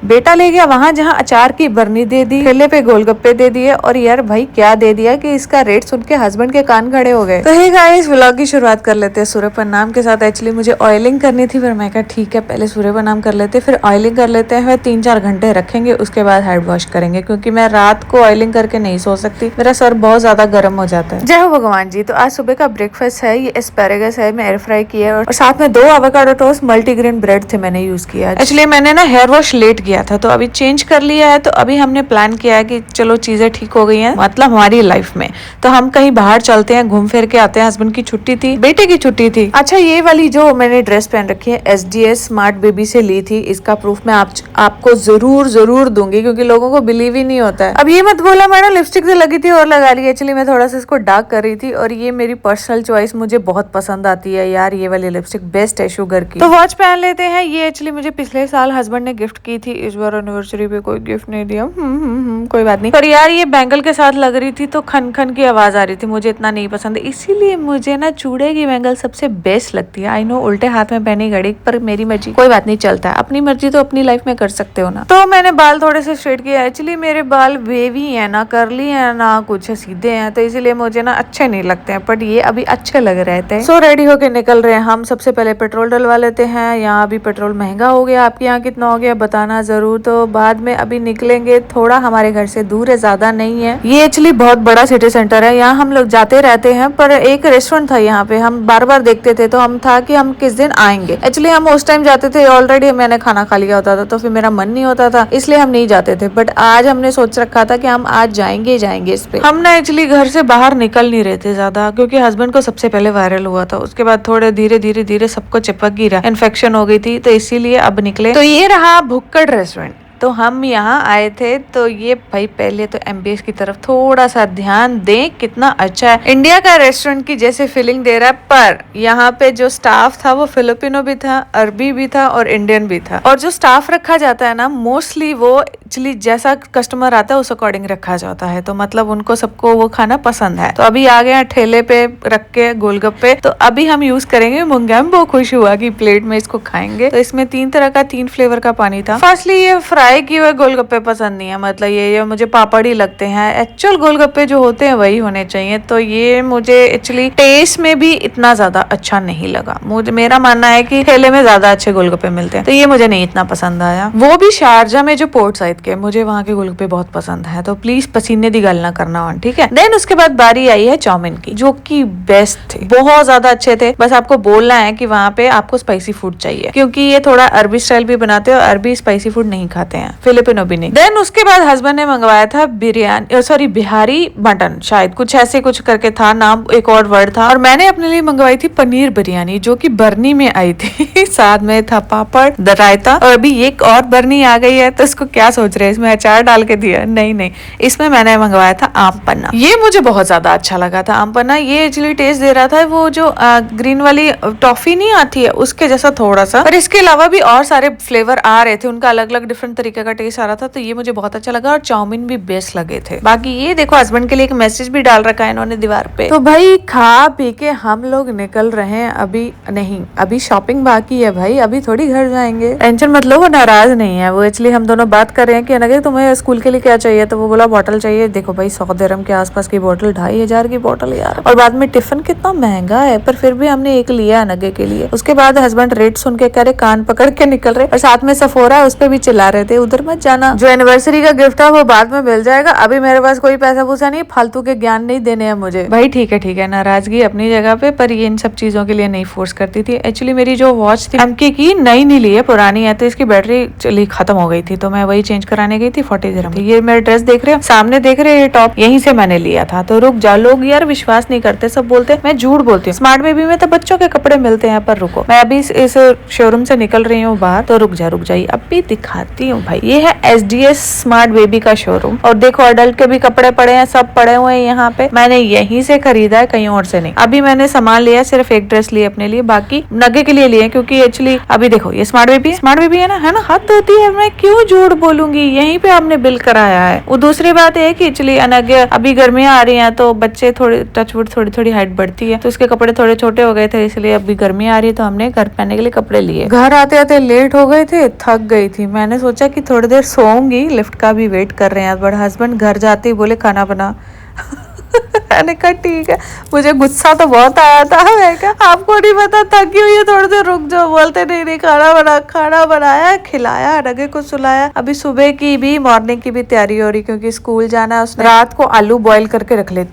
बेटा ले गया वहाँ जहाँ अचार की बरनी दे दी, ठेले पे गोलगप्पे दे दिए और यार भाई क्या दे दिया कि इसका रेट सुन के हस्बैंड के कान खड़े हो गए। तो हे गाइस व्लॉग की शुरुआत कर लेते हैं सूर्यप्रणाम के साथ। एक्चुअली मुझे ऑयलिंग करनी थी, फिर मैं कहा ठीक है पहले सूर्यप्रणाम कर लेते फिर ऑयलिंग कर लेते हैं, फिर 3-4 घंटे रखेंगे उसके बाद हेड वॉश करेंगे क्योंकि मैं रात को ऑयलिंग करके नहीं सो सकती, मेरा सर बहुत ज्यादा गर्म हो जाता है। जय हो भगवान जी। तो आज सुबह का ब्रेकफास्ट है ये एस्पेरेगस है, मैं एयर फ्राई किया और साथ में 2 एवोकाडो टोस्ट मल्टीग्रेन ब्रेड थे मैंने यूज किया। एक्चुअली मैंने ना हेयर वॉश लेट किया था तो अभी चेंज कर लिया है, तो अभी हमने प्लान किया है कि चलो चीजें ठीक हो गई हैं मतलब हमारी लाइफ में, तो हम कहीं बाहर चलते हैं, घूम फिर के आते हैं। हस्बैंड की छुट्टी थी, बेटे की छुट्टी थी। अच्छा ये वाली जो मैंने ड्रेस पहन रखी है SDS स्मार्ट बेबी से ली थी, इसका प्रूफ मैं आपको जरूर दूंगी क्योंकि लोगों को बिलीव ही नहीं होता है। अब ये मत बोला मैंने लिपस्टिक से लगी थी और लगा ली, एक्चुअली मैं थोड़ा सा इसको डार्क कर रही थी और ये मेरी पर्सनल चॉइस, मुझे बहुत पसंद आती है यार ये वाली लिपस्टिक, बेस्ट है शुगर की। तो वॉच पहन लेते हैं, ये एक्चुअली मुझे पिछले साल हस्बैंड ने गिफ्ट की थी, इस बार एनिवर्सरी पे कोई गिफ्ट नहीं दिया। कोई बात नहीं। पर यार ये बैंगल के साथ लग रही थी तो खन खन की आवाज आ रही थी, मुझे इतना नहीं पसंद, इसीलिए मुझे ना चूड़े की बैंगल सबसे बेस्ट लगती है। आई नो उल्टे हाथ में पहनी घड़ी, पर मेरी मर्जी, कोई बात नहीं चलता है, अपनी मर्जी तो अपनी लाइफ में कर सकते हो ना। तो मैंने बाल थोड़े से स्ट्रेट किया, एक्चुअली मेरे बाल वेवी है ना करली है ना कुछ सीधे हैं, तो इसीलिए मुझे ना अच्छे नहीं लगते हैं, बट ये अभी अच्छे लग रहे थे। सो रेडी होके निकल रहे हैं हम। सबसे पहले पेट्रोल डलवा लेते हैं, यहाँ अभी पेट्रोल महंगा हो गया, आपके यहाँ कितना हो गया बताना जरूर। तो बाद में अभी निकलेंगे, थोड़ा हमारे घर से दूर है, ज्यादा नहीं है। ये एक्चुअली बहुत बड़ा सिटी सेंटर है, यहाँ हम लोग जाते रहते हैं, पर एक रेस्टोरेंट था यहाँ पे, हम बार बार देखते थे तो हम था कि हम किस दिन आएंगे। एक्चुअली हम उस टाइम जाते थे, ऑलरेडी मैंने खाना खा लिया होता था तो फिर मेरा मन नहीं होता था, इसलिए हम नहीं जाते थे, बट आज हमने सोच रखा था कि हम आज जाएंगे इस पे। हम ना एक्चुअली घर से बाहर निकल नहीं रहे थे ज्यादा क्योंकि हस्बैंड को सबसे पहले वायरल हुआ था, उसके बाद थोड़े धीरे सबको चिपक गिरा, इन्फेक्शन हो गई थी, तो इसीलिए अब निकले। तो ये रहा भुक्कड़ रेस्टोरेंट, तो हम यहाँ आए थे। तो ये भाई पहले तो एम्बियंस की तरफ थोड़ा सा ध्यान दें, कितना अच्छा है, इंडिया का रेस्टोरेंट की जैसे फीलिंग दे रहा है, पर यहाँ पे जो स्टाफ था वो फिलिपिनो भी था, अरबी भी था और इंडियन भी था। और जो स्टाफ रखा जाता है ना मोस्टली वो एक्चुअली जैसा कस्टमर आता है उस अकॉर्डिंग रखा जाता है, तो मतलब उनको सबको वो खाना पसंद है। तो अभी आ गए ठेले पे रख के गोलगप्पे, तो अभी हम यूज करेंगे मुंगम। वो खुश हुआ कि प्लेट में इसको खाएंगे। तो इसमें 3 तरह का 3 फ्लेवर का पानी था। फर्स्टली ये फ्राई किए हुए गोलगप्पे पसंद नहीं है, मतलब ये मुझे पापड़ ही लगते हैं, एक्चुअल गोलगप्पे जो होते हैं वही होने चाहिए। तो ये मुझे एक्चुअली टेस्ट में भी इतना ज्यादा अच्छा नहीं लगा, मुझे मेरा मानना है कि ठेले में ज्यादा अच्छे गोलगप्पे मिलते हैं, तो ये मुझे नहीं इतना पसंद आया। वो भी शारजा में जो पोर्ट साइड के, मुझे वहाँ के गोलगप्पे बहुत पसंद है, तो प्लीज पसीने दी गल ना करना वन, ठीक है। देन उसके बाद बारी आई है चाउमीन की, जो कि बेस्ट थे, बहुत ज्यादा अच्छे थे। बस आपको बोलना है कि वहाँ पे आपको स्पाइसी फूड चाहिए क्योंकि ये थोड़ा अरबी स्टाइल भी बनाते हैं और अरबी स्पाइसी फूड नहीं खाते हैं, फिलिपिनो भी नहीं। देन उसके बाद हस्बैंड ने मंगवाया था बिरयानी, सॉरी बिहारी मटन, शायद कुछ ऐसे कुछ करके था नाम, एक और वर्ड था। और मैंने अपने लिए मंगवाई थी पनीर बिरयानी जो कि बर्नी में आई थी साथ में था पापड़, रायता, और अभी एक और बर्नी आ गई है, तो इसको क्या सोच रहे हैं इसमें अचार डाल के दिया? नहीं, इसमें मैंने मंगवाया था आम पन्ना, ये मुझे बहुत ज्यादा अच्छा लगा था आम पन्ना। ये एक्चुअली टेस्ट दे रहा था वो जो ग्रीन वाली टॉफी नहीं आती है उसके जैसा थोड़ा सा, पर इसके अलावा भी और सारे फ्लेवर आ रहे थे, उनका अलग अलग डिफरेंट तरीके का टेस्ट आ रहा था, तो ये मुझे बहुत अच्छा लगा। और चाउमीन भी बेस्ट लगे थे। बाकी ये देखो हस्बैंड के लिए एक मैसेज भी डाल रखा है इन्होंने दीवार पे। तो भाई खा पी के हम लोग निकल रहे हैं, अभी नहीं, अभी शॉपिंग बाकी है भाई, अभी थोड़ी घर जाएंगे, टेंशन मत लो, वो नाराज नहीं है। वो एक्चुअली हम दोनों बात कर रहे हैं कि अनगे तुम्हें स्कूल के लिए क्या चाहिए, तो वो बोला बोतल चाहिए। देखो भाई 100 दिरहम के आसपास की बोतल, 2500 की बोतल यार, और बाद में टिफिन कितना महंगा है, पर फिर भी हमने एक लिया अनगे के लिए। उसके बाद हस्बैंड रेट सुन के करे कान पकड़ के निकल रहे, और साथ में सफोरा उस पर भी चिल्ला रहे थे उधर मत जाना, जो एनिवर्सरी का गिफ्ट है वो बाद में मिल जाएगा, अभी मेरे पास कोई पैसा पूसा नहीं, फालतू के ज्ञान नहीं देने हैं मुझे। भाई ठीक है, नाराजगी अपनी जगह पे, पर ये इन सब चीजों के लिए नहीं फोर्स करती थी। एक्चुअली मेरी जो वॉच थी एमके की नई नहीं ली है, पुरानी है, तो इसकी बैटरी चली खत्म हो गई थी, तो मैं वही चेंज कराने गई थी। 40 दिरहम। ये मेरा ड्रेस देख रहे हो सामने, देख रहे हो ये टॉप यहीं से मैंने लिया था। तो रुक जा, लोग यार विश्वास नहीं करते, सब बोलते मैं झूठ बोलती हूँ, स्मार्ट बेबी में तो बच्चों के कपड़े मिलते हैं, पर रुको मैं अभी इस शोरूम से निकल रही हूँ बाहर, तो रुक जा अभी दिखाती हूँ भाई। ये है SDS स्मार्ट बेबी का शोरूम, और देखो अडल्ट के भी कपड़े पड़े हैं, सब पड़े हुए हैं यहाँ पे, मैंने यहीं से खरीदा है, कहीं और से नहीं। अभी मैंने सामान लिया, सिर्फ एक ड्रेस ली अपने लिए, बाकी नगे के लिए लिए, क्योंकि एक्चुअली अभी देखो ये स्मार्ट बेबी है ना, हद होती है, मैं क्यों झूठ बोलूंगी, यहीं पे आपने बिल कराया है। वो दूसरी बात है कि एक्चुअली अनगे अभी गर्मियां आ रही हैं, तो बच्चे थोड़ी टचवुड थोड़ी हाइट बढ़ती है, तो इसके कपड़े थोड़े छोटे हो गए थे, इसलिए अभी गर्मियां आ रही है तो हमने घर पहनने के लिए कपड़े लिए। घर आते आते लेट हो गए थे, थक गई थी, मैंने सोचा कि थोड़ी देर सोऊंगी, लिफ्ट का भी वेट कर रहे हैं। बट हस्बैंड घर जाते ही बोले खाना बना। मैंने कहा ठीक है। मुझे गुस्सा तो बहुत आया था, मैं कहा आपको नहीं पता थकी हुई है, थोड़ी देर रुक जाओ। बोलते नहीं नहीं खाना बना। खाना बनाया, खिलाया, रगे को सुलाया। अभी सुबह की भी मॉर्निंग की भी तैयारी हो रही, क्योंकि स्कूल जाना है। उसने रात को आलू बॉईल करके रख लेती